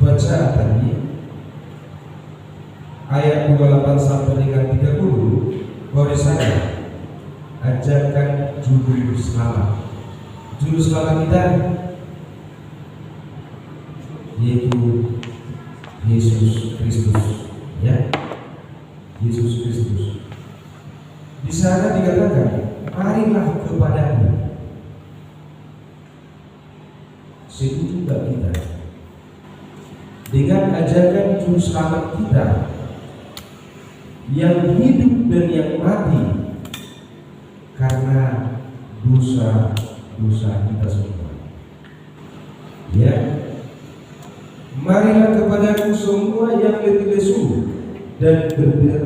baca tadi ayat 28 sampai dengan 30 bahwa saya ajarkan juru selamat. Juru selamat kita yaitu Yesus Kristus, ya, Yesus Kristus. Di sana dikatakan, marilah kepadaku. Setuju juga kita dengan ajakan juru selamat kita yang hidup dan yang mati karena dosa-dosa kita semua. Ya, marilah kepadaku semua yang letih lesu dan beban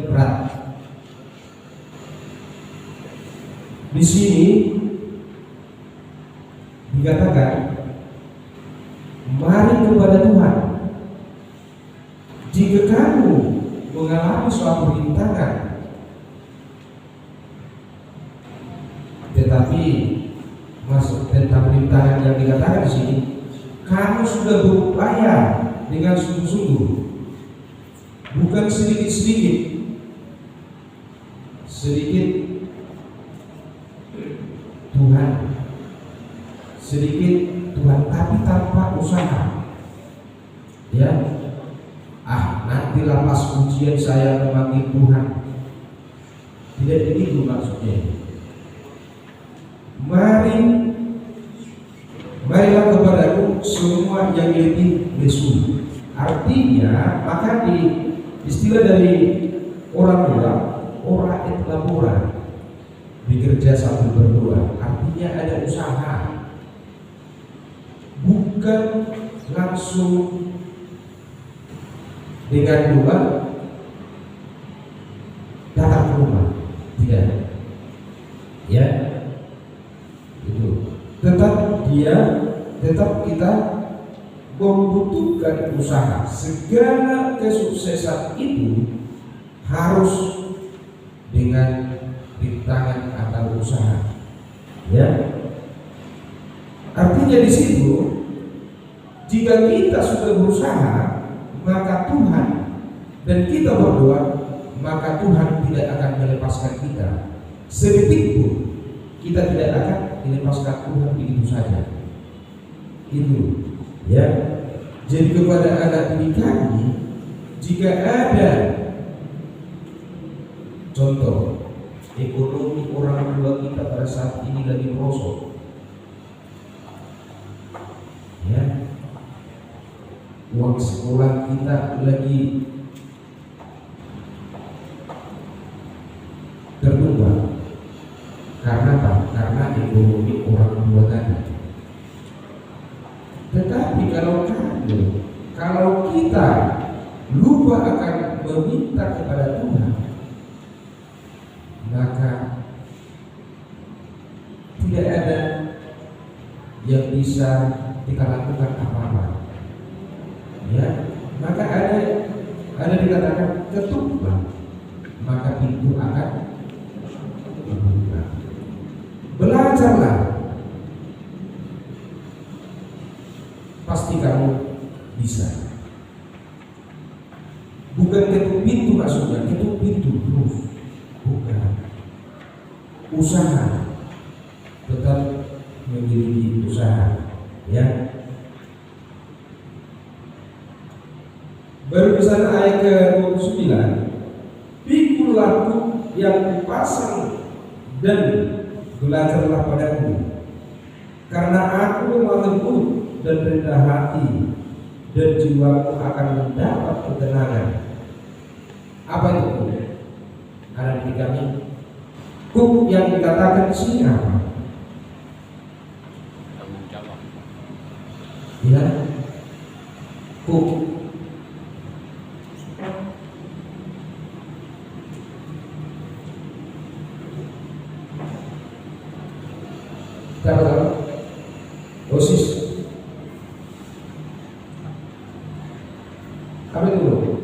berat. Di sini dikatakan, mari kepada Tuhan. Jika kamu mengalami suatu rintangan, tetapi masuk tentang rintangan yang dikatakan di sini, kamu sudah berupaya dengan sungguh-sungguh, bukan sedikit Tuhan, tapi tanpa usaha. Ya, nantilah pas ujian saya memanggil Tuhan. Tidak begitu maksudnya. Marilah kepadaku semua yang letih lesu. Artinya, maka di istilah dari orang et labora, bekerja sambil berdoa. Artinya ada usaha, bukan langsung dengan doa datang ke rumah, tidak. Ya, itu tetap kita membutuhkan usaha. Segala kesuksesan itu harus dengan rintangan atau usaha. Ya, artinya di situ, jika kita sudah berusaha, maka Tuhan, dan kita berdoa, maka Tuhan tidak akan melepaskan kita sedetik pun. Kita tidak akan dilepaskan Tuhan begitu saja. Itu, ya. Jadi kepada anak didik kami, jika ada contoh ekonomi orang tua kita pada saat ini lagi merosot, ya, uang sekolah kita lagi tertumbang. Karena apa? Karena ekonomi orang tua tadi. Tetapi kalau kita lupa akan meminta kepada Tuhan, maka tidak ada yang bisa kita lakukan apa-apa. Ya, maka ada dikatakan ketuklah, maka pintu akan terbuka. Belajarlah, pasti kamu bisa. Bukan ketuk pintu maksudnya, ketuk pintu, bukan. Usaha, tetap memiliki usaha, ya. Baru di sana ayat ke-29, pikul laku yang dipasang dan belajarlah padaku, karena aku lemah lembut dan rendah hati, dan jiwaku akan mendapat ketenangan. Apa itu? Ada di kami. Kuk yang dikatakan di sini apa? Ya, kuk. Tahu? OSIS. Apa itu?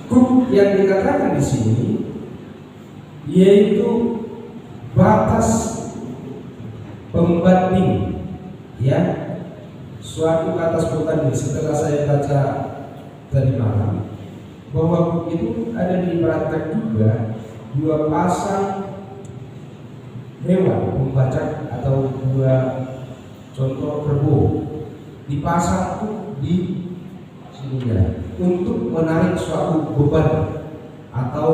Kuk yang dikatakan di sini yaitu batas pembanding, ya, suatu batas pembanding. Setelah saya baca tadi malam bahwa itu ada diibaratkan juga dua pasang hewan pembajak atau dua contoh kerbau dipasang di sininya untuk menarik suatu beban, atau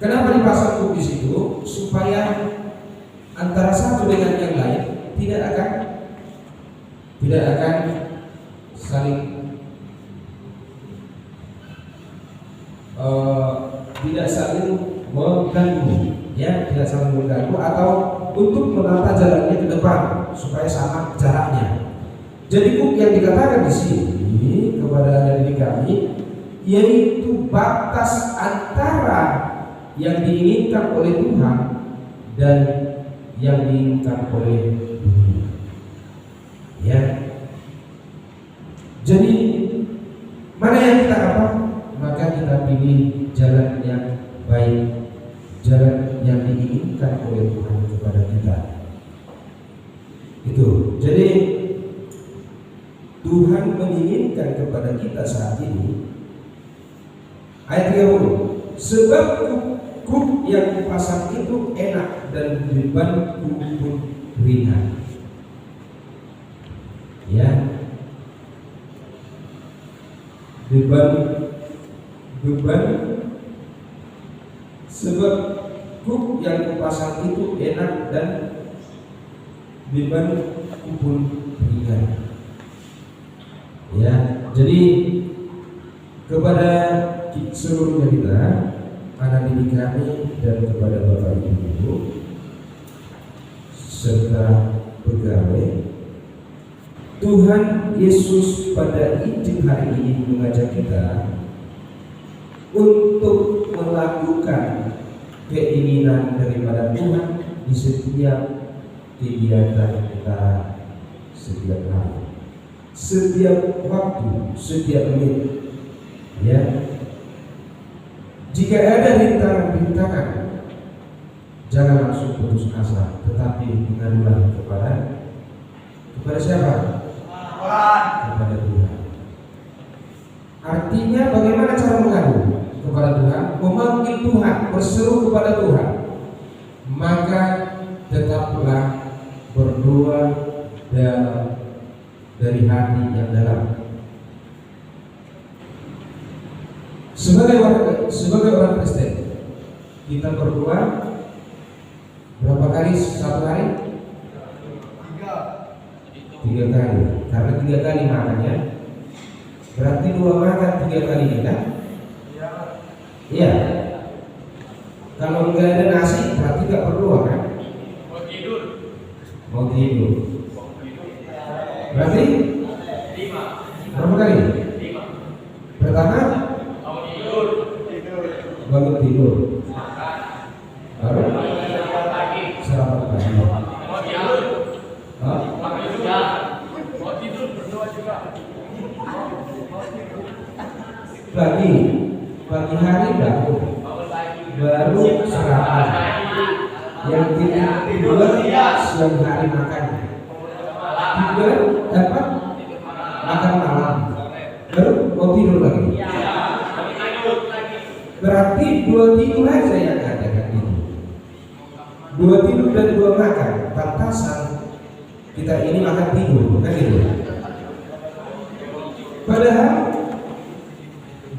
kenapa dipasang di situ? Supaya antara satu dengan yang lain tidak akan saling tidak saling mengganggu, ya, tidak saling mengganggu, atau untuk menata jalannya ke depan supaya sama jaraknya. Jadi yang dikatakan di sini kepada diri kami yaitu batas antara yang diinginkan oleh Tuhan dan yang diinginkan oleh dunia. Ya. Jadi mana yang kita apa? Maka kita pilih jalan yang baik, jalan yang diinginkan oleh Tuhan kepada kita. Itu. Jadi Tuhan menginginkan kepada kita saat ini, ayat 30, sebab kuk yang kupasang itu enak dan bebanku pun ringan. Ya, beban sebab kuk yang kupasang itu enak dan bebanku pun ringan. Ya, jadi kepada seluruhnya kita, anak didik kami dan kepada Bapak Ibu serta pegawai, Tuhan Yesus pada Injil hari ini mengajak kita untuk melakukan keinginan daripada Tuhan di setiap kegiatan kita setiap hari, setiap waktu, setiap menit. Ya, jika ada rintangan-rintangan, jangan langsung putus asa, tetapi mengadulah kepada siapa? Kepada Tuhan. Artinya bagaimana cara mengadu kepada Tuhan? Memanggil Tuhan, berseru kepada Tuhan. Maka tetaplah berdoa dari hati yang dalam. Sebagai orang Kristen, kita berdoa berapa kali satu hari? 3 kali. Karena 3 kali makannya, berarti 2 makan 3 kali kan? Iya. Kalau nggak ada nasi, berarti nggak berdoa kan? Mau tidur. Berarti 5. Berapa kali? 5. Pertama bangun tidur. Baru sarapan pagi. Pagi hari bangun, baru sarapan. Yang kedua siang hari makan. Tiga dapat makan malam, baru mau tidur lagi. Berarti 2 tidur aja yang ada kan ini. 2 tidur dan 2 makan. Pantasan kita ini makan tidur kan gitu. Padahal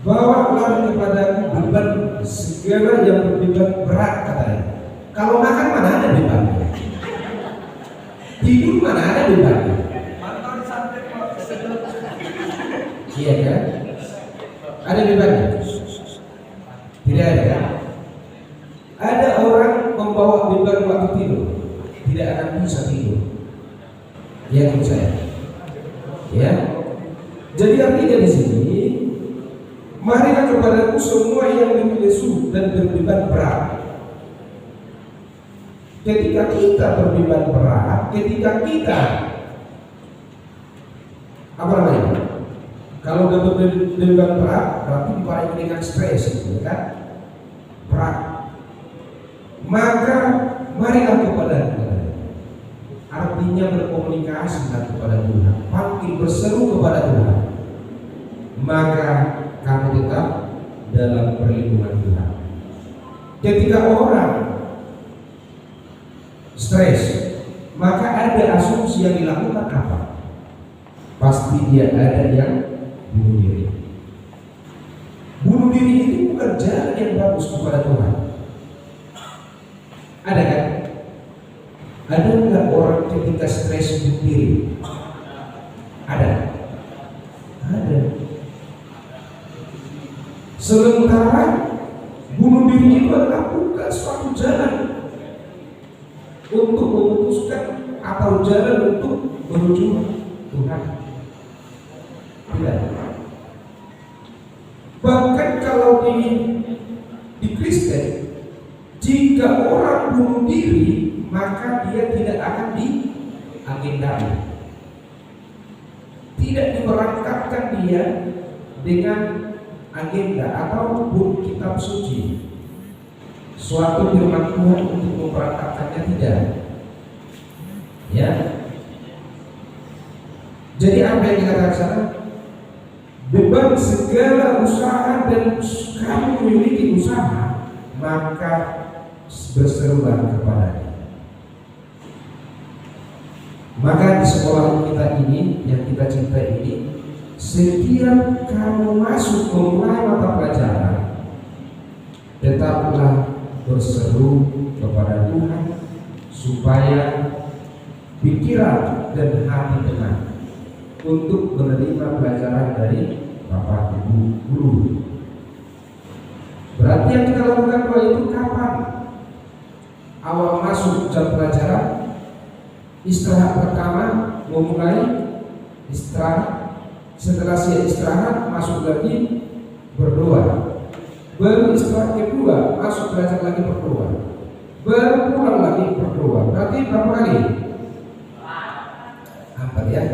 bawalah kepada beban segala yang berbeban berat katanya. Kalau makan mana ada bebannya? Tidur mana ada bebannya? Iya kan? Ada bebannya? Tidak ada kan? Ada orang membawa beban waktu tidur, tidak akan bisa tidur. Ya menurut saya. Ya. Jadi artinya di sini, marilah kepadaku semua yang berlesu dan berbeban berat. Ketika kita berbeban berat, ketika kita apa namanya? Kalau udah berbeban berat, berarti dibarengi dengan stres, gitu kan? Berat. maka marilah kepada Tuhan. Artinya berkomunikasi kepada Tuhan, panggil berseru kepada Tuhan, maka kamu tetap dalam perlindungan Tuhan. Ketika orang stres, maka ada asumsi yang dilakukan apa? Pasti dia ada yang bunuh diri. Bunuh diri itu bukan jalan yang bagus kepada Tuhan. Ada kan? Ada nggak orang ketika stres bunuh diri? Ada. Ada. Sementara bunuh diri itu adalah bukan suatu jalan untuk memutuskan atau jalan untuk menuju Tuhan. Tidak. Bahkan kalau di Kristen, jika orang bunuh diri, maka dia tidak akan diagendai. Tidak diberangkatkan dia dengan agenda ataupun kitab suci, suatu firman Tuhan untuk memberangkatkannya, tidak. Ya. Jadi apa yang dikatakan sana? Beban segala usaha dan kamu memiliki usaha, maka berserulah kepadanya. Maka di sekolah kita ini, yang kita cintai ini, setiap kamu masuk memulai mata pelajaran, tetaplah berseru kepada Tuhan supaya pikiran dan hati tenang untuk menerima pelajaran dari Bapak Ibu guru. Berarti yang kita lakukan itu kapan? Awal masuk jam pelajaran, istirahat pertama, memulai istirahat. Setelah siap istirahat, masuk lagi berdoa. Baru istirahat kedua, masuk belajar lagi berdoa. Baru pulang lagi berdoa. Berarti berapa kali? 4 ya.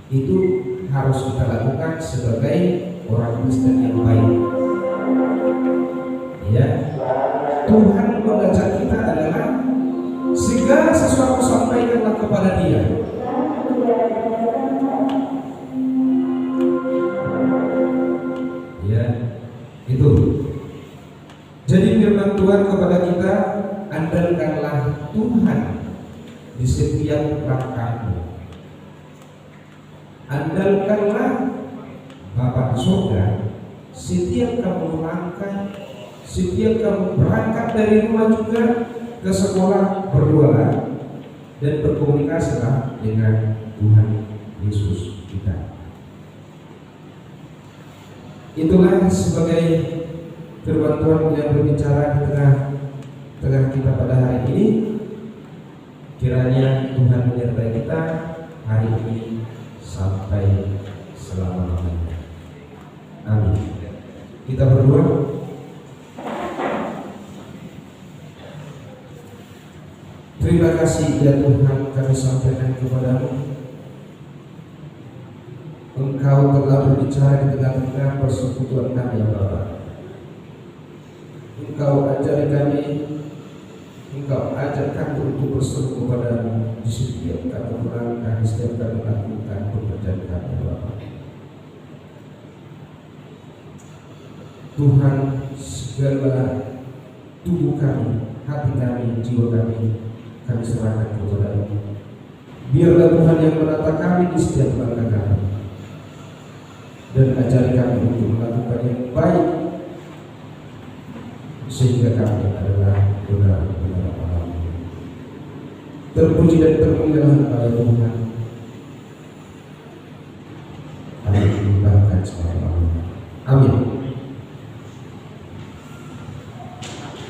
Itu harus kita lakukan sebagai orang Kristen yang baik. Ya, Tuhan mengajak kita adalah segala sesuatu sampaikanlah kepada Dia. Ya, itu. Jadi firman Tuhan kepada kita, andalkanlah Tuhan di setiap langkahmu. Andalkanlah Bapa di surga setiap kamu melangkah, setiap kamu berangkat dari rumah juga ke sekolah, berdoalah dan berkomunikasilah dengan Tuhan Yesus kita. Itulah sebagai firman Tuhan yang berbicara di tengah kita pada hari ini. Kiranya Tuhan menyertai kita hari ini sampai selama-lamanya. Amin. Kita berdoa. Terima kasih ya Tuhan, kami sampaikan kepadamu. Engkau telah berbicara di tengah-tengah persekutuan kami ya Bapa. Engkau ajari kami, Engkau ajak kami untuk berseru kepadamu di setiap kami melangkah, di setiap kami lakukan pekerjaan kami ya Bapa. Tuhan, segala tubuh kami, hati kami, jiwa kami serahkan kepadamu. Biarlah Tuhan yang menata kami di setiap langkah kami, dan ajari kami untuk melakukan yang baik, sehingga kami adalah benar-benar orang. Terpuji dan termulialah pada Tuhan. Kami dimuliakan selama-lamanya. Amin.